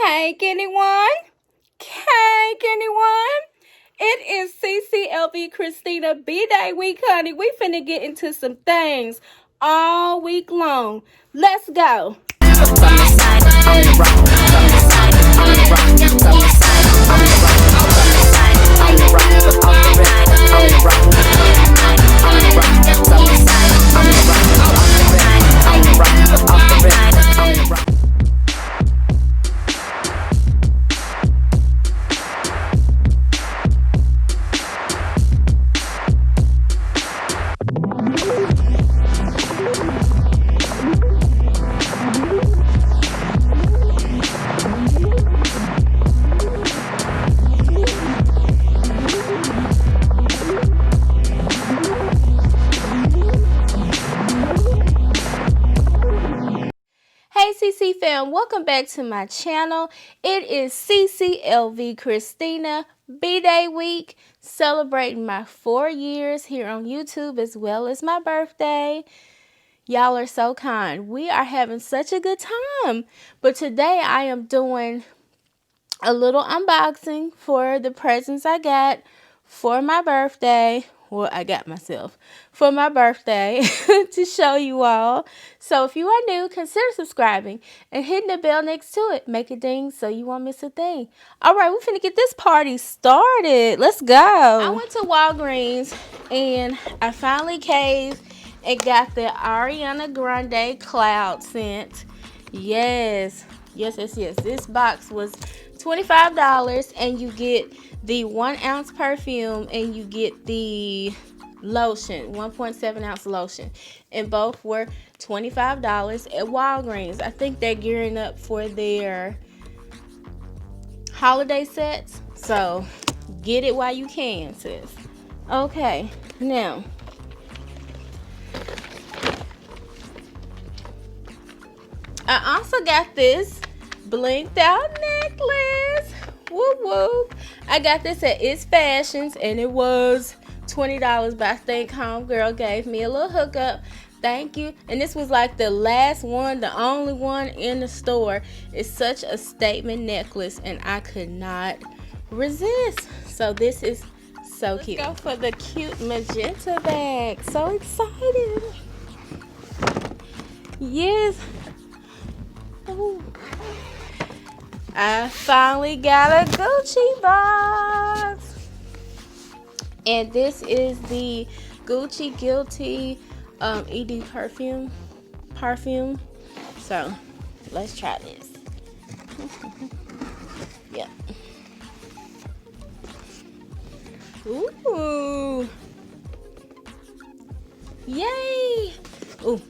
Cake, anyone? Cake, anyone? It is CCLV Christina Bday week, honey. We finna get into some things all week long. Let's go. Hey CC Fam, welcome back to my channel. It is CCLV Christina B-Day week, celebrating my 4 years here on YouTube as well as my birthday. Y'all are so kind. We are having such a good time. But today I am doing a little unboxing for the presents I got for my birthday. Well, I got myself for my birthday to show you all. So if you are new, consider subscribing and hitting the bell next to it. Make it ding so you won't miss a thing. All right, we're finna get this party started. Let's go. I went to Walgreens and I finally caved and got the Ariana Grande Cloud scent. Yes. This box was $25 and you get the 1 ounce perfume and you get the lotion, 1.7 ounce lotion, and both were $25 at Walgreens. I think they're gearing up for their holiday sets, so get it while you can, sis. Okay, now I also got this blinked out necklace. Whoop whoop. I got this at It's Fashions and it was $20, but I think homegirl gave me a little hookup. Thank you. And this was like the last one, the only one in the store. It's such a statement necklace and I could not resist. So this is so cute. Let's go for the cute magenta bag. So excited. Yes. Ooh. I finally got a Gucci box. And this is the Gucci Guilty ED perfume. So let's try this. Yep. Ooh. Yay. Ooh.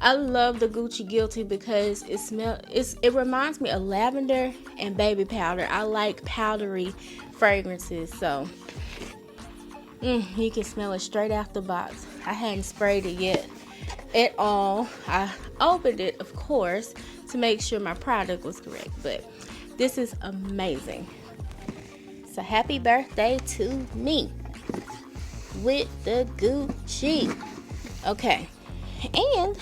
I love the Gucci Guilty because it reminds me of lavender and baby powder. I like powdery fragrances, so you can smell it straight out the box. I hadn't sprayed it yet at all. I opened it, of course, to make sure my product was correct, but this is amazing. So happy birthday to me with the Gucci. Okay, and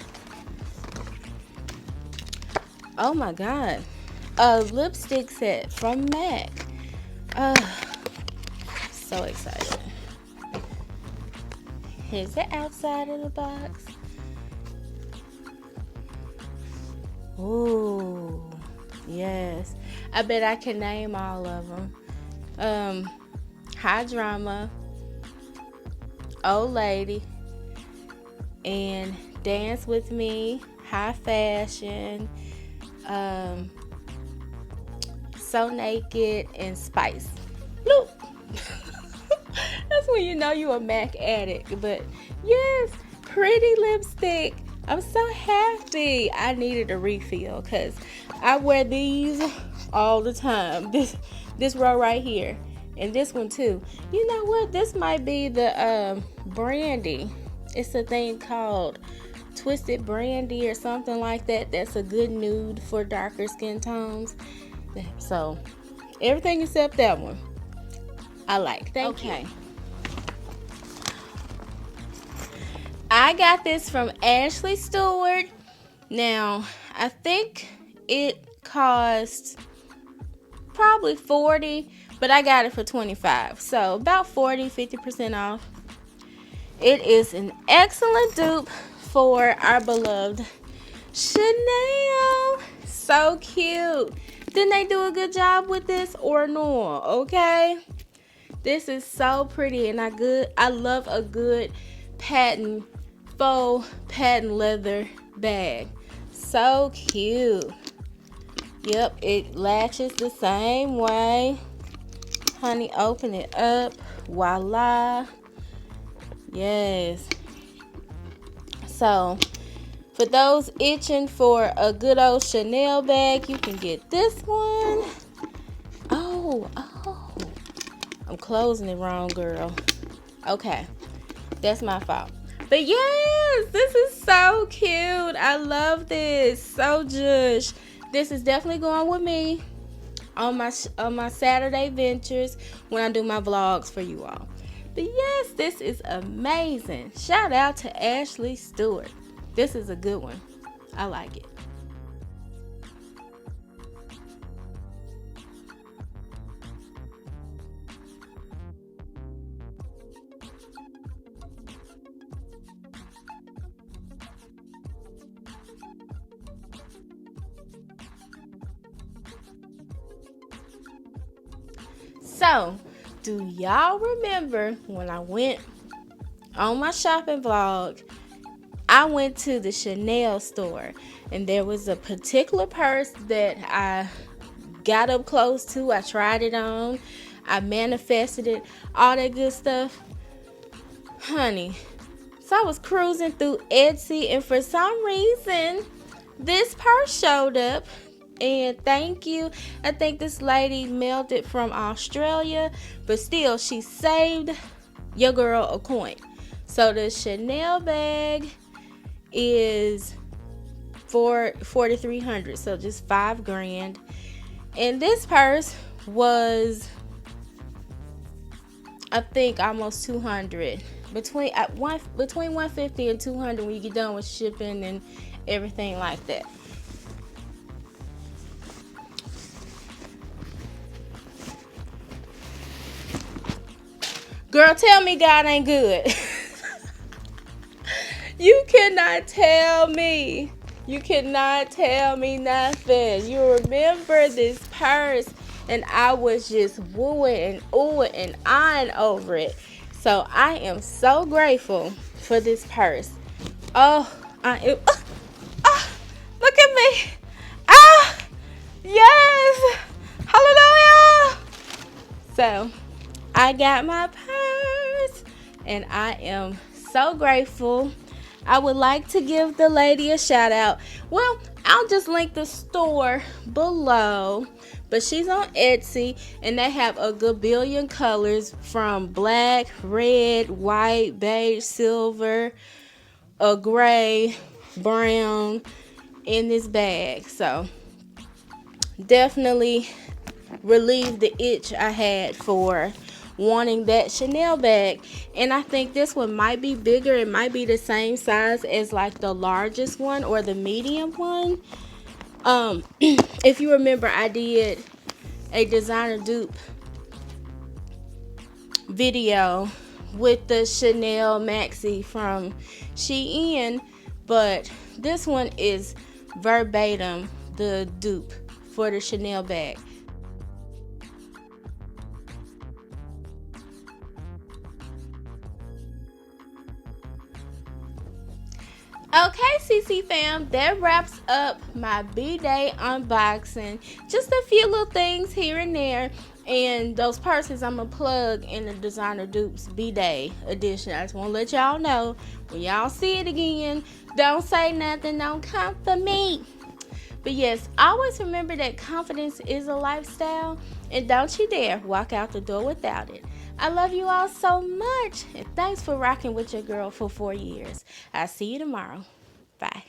oh my god, a lipstick set from MAC. So excited. Here's the outside of the box. Ooh, yes. I bet I can name all of them. High Drama, Old Lady, and Dance With Me, High Fashion, So Naked, and Spice. Bloop. That's when you know you a MAC addict. But yes, pretty lipstick. I'm so happy. I needed a refill because I wear these all the time. This row right here, and this one too. You know what? This might be the brandy. It's a thing called Twisted Brandy or something like that. That's a good nude for darker skin tones. So everything except that one I like. Thank you. I got this from Ashley Stewart. Now, I think it cost probably 40, but I got it for 25, so about 40-50% off. It is an excellent dupe for our beloved Chanel. So cute. Didn't they do a good job with this or no? Okay, this is so pretty, and I love a good faux patent leather bag. So cute. Yep, it latches the same way. Honey, open it up. Voila. Yes. So, for those itching for a good old Chanel bag, you can get this one. Oh. I'm closing it wrong, girl. Okay. That's my fault. But yes, this is so cute. I love this. So jush. This is definitely going with me on my Saturday ventures when I do my vlogs for you all. But yes, this is amazing. Shout out to Ashley Stewart. This is a good one. I like it. So, do y'all remember when I went on my shopping vlog? I went to the Chanel store, and there was a particular purse that I got up close to. I tried it on. I manifested it, all that good stuff. Honey, so I was cruising through Etsy, and for some reason, this purse showed up. And thank you. I think this lady mailed it from Australia, but still, she saved your girl a coin. So the Chanel bag is for $4,300, so just $5,000. And this purse was, I think, almost $200. Between $150 and $200 when you get done with shipping and everything like that. Girl, tell me God ain't good. You cannot tell me. You cannot tell me nothing. You remember this purse, and I was just wooing and oohing and eyeing over it. So I am so grateful for this purse. Oh, I am. Look at me. Yes. Hallelujah. So I got my purse, and I am so grateful. I would like to give the lady a shout out. Well, I'll just link the store below, but she's on Etsy, and they have a good billion colors from black, red, white, beige, silver, a gray, brown in this bag. So definitely relieved the itch I had for wanting that Chanel bag. And I think this one might be bigger. It might be the same size as like the largest one or the medium one. If you remember, I did a designer dupe video with the Chanel maxi from Shein, but this one is verbatim the dupe for the Chanel bag. Okay, CC fam, that wraps up my Bday unboxing. Just a few little things here and there, and those purses I'm gonna plug in the designer dupes Bday edition. I just want to let y'all know, when y'all see it again, don't say nothing, don't come for me. But yes, always remember that confidence is a lifestyle, and don't you dare walk out the door without it. I love you all so much, and thanks for rocking with your girl for 4 years. I'll see you tomorrow. Bye.